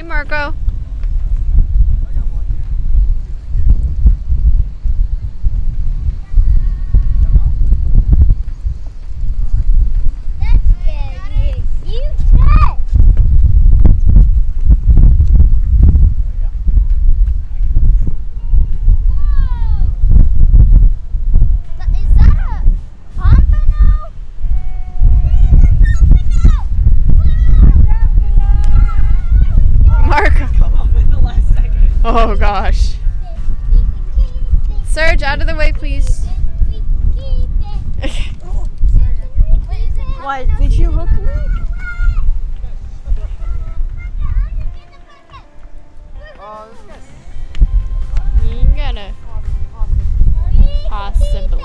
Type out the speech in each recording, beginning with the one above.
Hey, Marco. Is that a Pompano? Marco. Come up in the last second. Oh, gosh. Serge, out of the way, please. What? Did you hook me? Oh, this guy's You gotta. Possibly.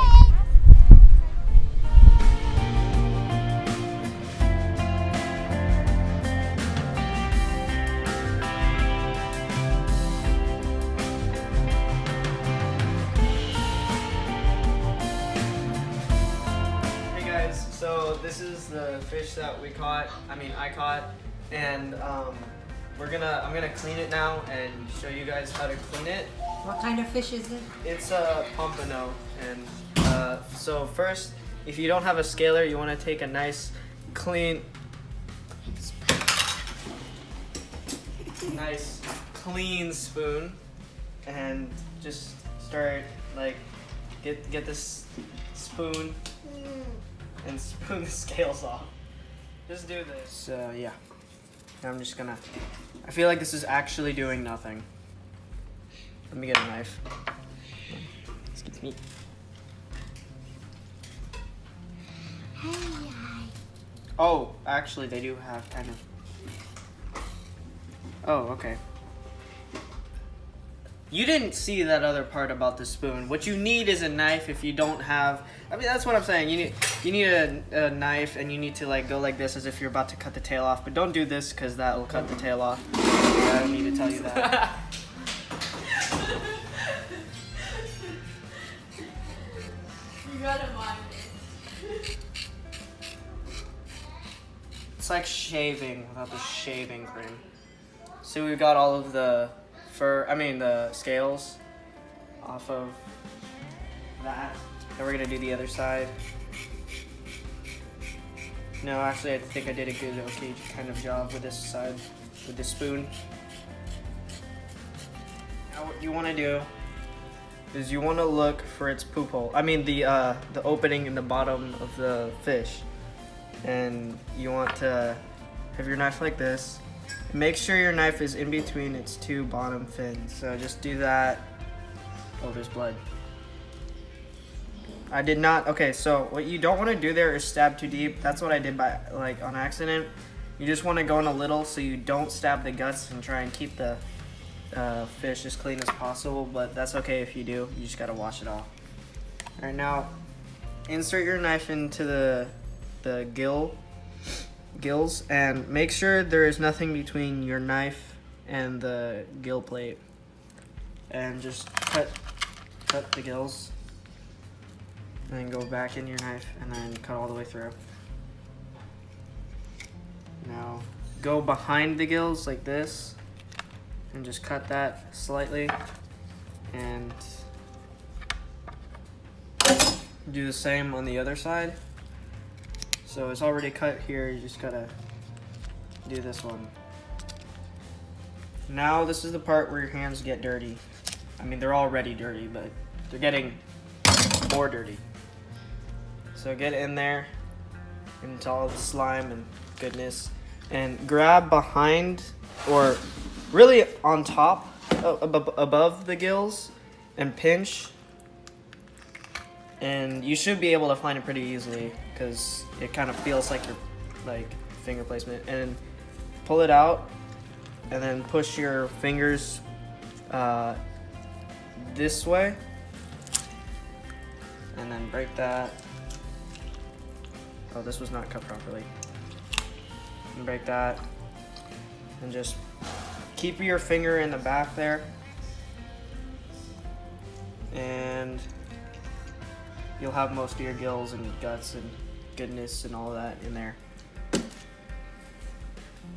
Hey guys, so this is the fish that I caught, and I'm gonna clean it now and show you guys how to clean it. What kind of fish is it? It's a pompano, and so first, if you don't have a scaler, you want to take a nice clean spoon and just start get this spoon and spoon the scales off. Just do this. Yeah. I'm just gonna. I feel like this is actually doing nothing. Let me get a knife. Excuse me. Oh, actually, they do have kind of. Oh, okay. You didn't see that other part about the spoon. What you need is a knife if you don't have. I mean, that's what I'm saying. You need a knife, and you need to go like this as if you're about to cut the tail off. But don't do this because that will cut the tail off. I don't need to tell you that. You gotta mind it. It's like shaving without the shaving cream. So we've got all of the the scales off of that. Then we're gonna do the other side. No, actually, I think I did a good, okay kind of job with this side, with this spoon. Now what you wanna do is you wanna look for its poop hole. I mean the opening in the bottom of the fish. And you want to have your knife like this. Make sure your knife is in between its two bottom fins. So just do that. Oh, there's blood. I did not. Okay, so what you don't want to do there is stab too deep. That's what I did by on accident. You just want to go in a little so you don't stab the guts and try and keep the fish as clean as possible. But that's okay if you do. You just gotta wash it off. All right, now insert your knife into the gills and make sure there is nothing between your knife and the gill plate, and just cut the gills and then go back in your knife and then cut all the way through. Now go behind the gills like this and just cut that slightly, and do the same on the other side. So it's already cut here, you just gotta do this one. Now this is the part where your hands get dirty. I mean, they're already dirty, but they're getting more dirty. So get in there into all the slime and goodness, and grab behind, or really on top, above the gills, and pinch. And you should be able to find it pretty easily because it kind of feels like your finger placement. And pull it out, and then push your fingers this way, and then break that. Oh, this was not cut properly. And break that, and just keep your finger in the back there, and you'll have most of your gills and guts and goodness and all that in there.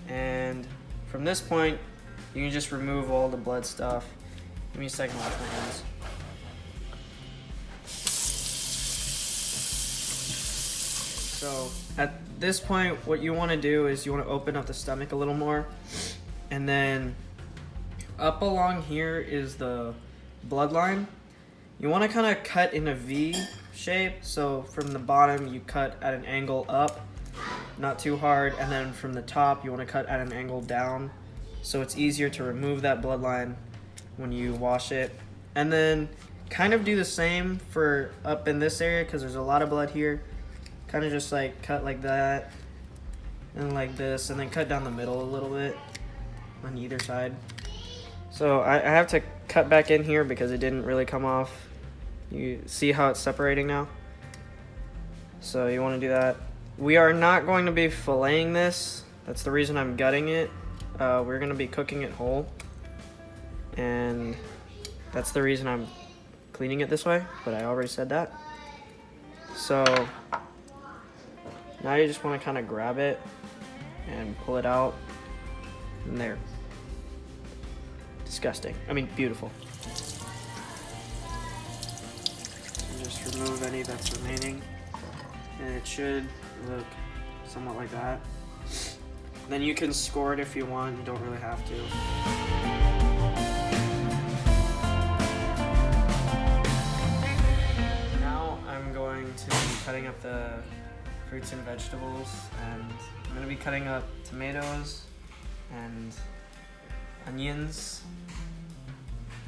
And from this point, You can just remove all the blood stuff. Give me a second to wash my hands. So at this point, what you want to do is you want to open up the stomach a little more, and then up along here is the bloodline. You want to kind of cut in a V shape. So from the bottom, you cut at an angle up, not too hard, and then from the top, you want to cut at an angle down. So it's easier to remove that bloodline when you wash it. And then kind of do the same for up in this area because there's a lot of blood here. Kind of just like cut like that and like this, and then cut down the middle a little bit on either side. So I have to cut back in here because it didn't really come off. You see how it's separating now? So you want to do that. We are not going to be filleting this. That's the reason I'm gutting it. We're going to be cooking it whole. And that's the reason I'm cleaning it this way, but I already said that. So now you just want to kind of grab it and pull it out. And there. Disgusting. I mean, beautiful. So just remove any that's remaining. And it should look somewhat like that. Then you can score it if you want. You don't really have to. Now I'm going to be cutting up the fruits and vegetables, and I'm going to be cutting up tomatoes and onions.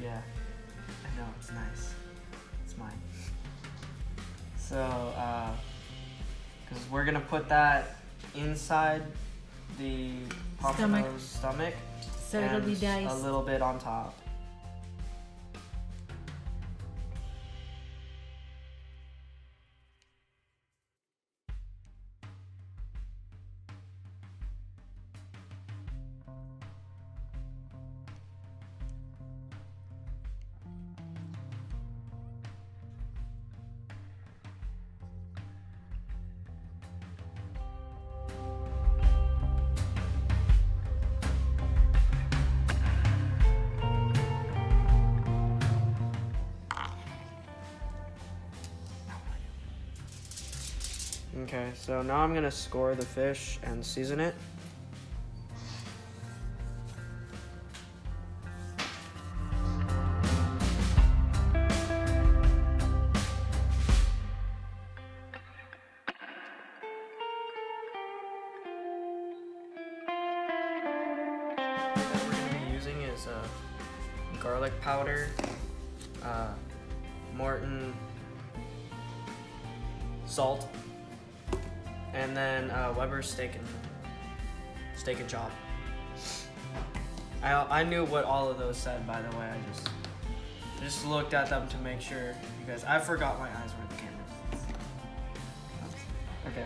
Yeah, I know, it's nice. It's mine. So, because we're going to put that inside the Pompano's stomach, So it'll be diced. a little bit on top. Okay, so now I'm gonna score the fish and season it. That we're gonna be using is garlic powder, Morton salt, and then Weber's steak and chop. I knew what all of those said, by the way. I just looked at them to make sure you guys. I forgot my eyes were at the camera. Okay.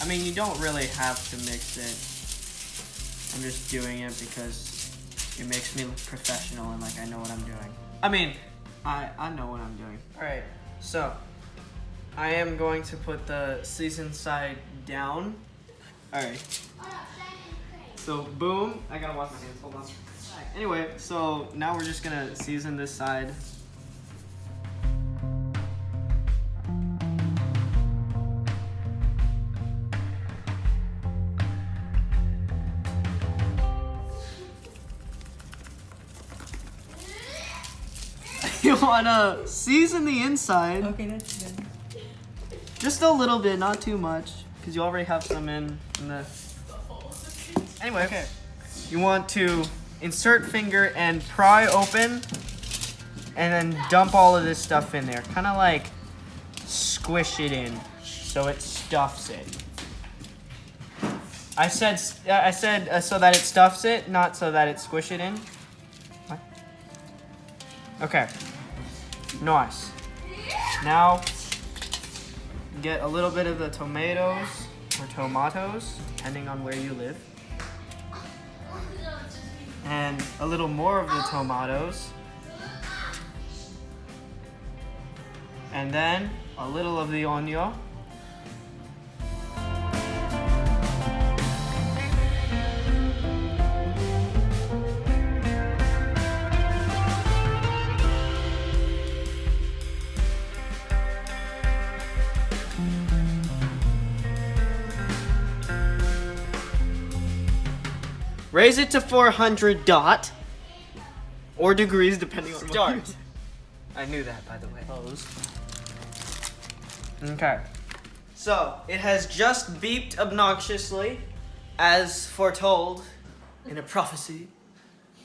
I mean, you don't really have to mix it. I'm just doing it because it makes me look professional and like I know what I'm doing. I mean, I know what I'm doing. All right, so I am going to put the seasoned side down. All right. So boom, I gotta wash my hands. Hold on. All right, anyway, so now we're just gonna season this side. You wanna season the inside. Okay, that's good. Just a little bit, not too much, because you already have some in the... Anyway, okay. You want to insert finger and pry open, and then dump all of this stuff in there. Kind of like squish it in, so it stuffs it. I said so that it stuffs it, not so that it squish it in. What? Okay. Nice. Now, get a little bit of the tomatoes or depending on where you live. and a little more of the tomatoes. And then a little of the onion. Raise it to 400 dot, or degrees depending on start. I knew that, by the way. Okay. So, it has just beeped obnoxiously, as foretold in a prophecy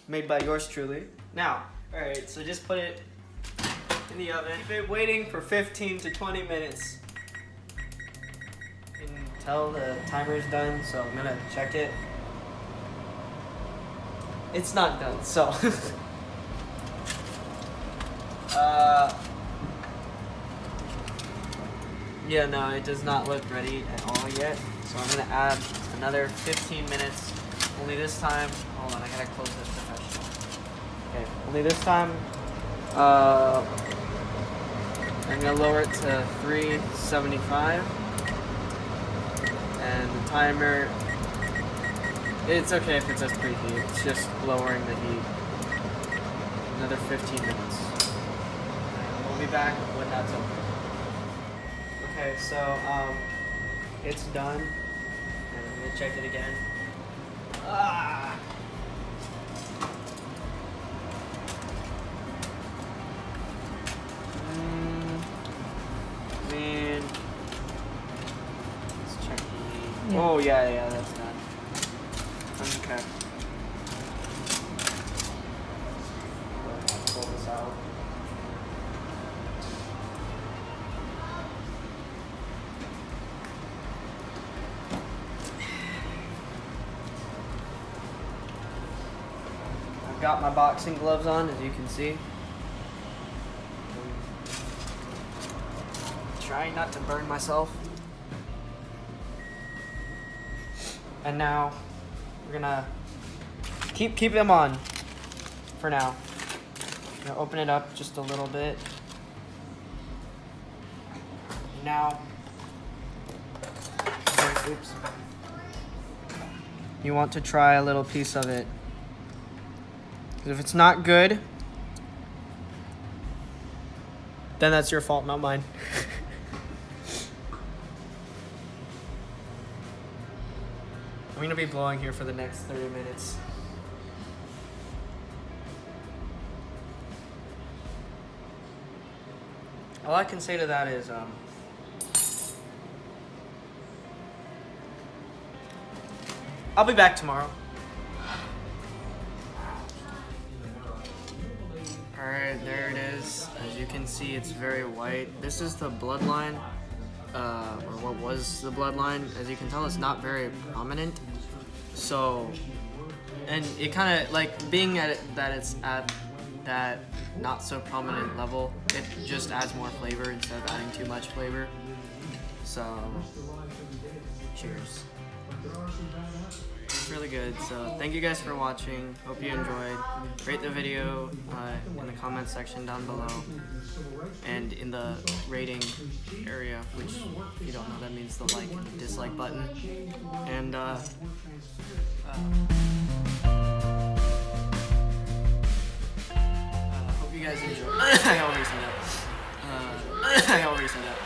made by yours truly. Now, alright, so just put it in the oven. Keep it waiting for 15 to 20 minutes. You can tell the timer's done, so I'm gonna check it. It's not done, so. Yeah, no, it does not look ready at all yet. So I'm gonna add another 15 minutes. Only this time, hold on, I gotta close this professional. Okay, only this time, I'm gonna lower it to 375. And the timer, it's okay if it says preheat. It's just lowering the heat. Another 15 minutes. And we'll be back when that's over. Okay, so it's done. And I'm gonna check it again. Ah! Man. Let's check the. Yeah. Oh yeah, that's done. Okay. Pull this out. I've got my boxing gloves on, as you can see. Trying not to burn myself. And now we're gonna keep them on for now. I'm gonna open it up just a little bit. Now, oops. You want to try a little piece of it. 'Cause if it's not good, then that's your fault, not mine. I'm gonna be blowing here for the next 30 minutes. All I can say to that is, I'll be back tomorrow. Alright, there it is. As you can see, it's very white. This is the bloodline, or what was the bloodline. As you can tell, it's not very prominent. So, and it kind of, like, being at it, that it's at that not so prominent level, it just adds more flavor instead of adding too much flavor. So, cheers. It's really good. So thank you guys for watching. Hope you enjoyed. Rate the video in the comment section down below and in the rating area, which if you don't know, that means the like and dislike button. And hope you guys enjoy. I always say that. I always say that.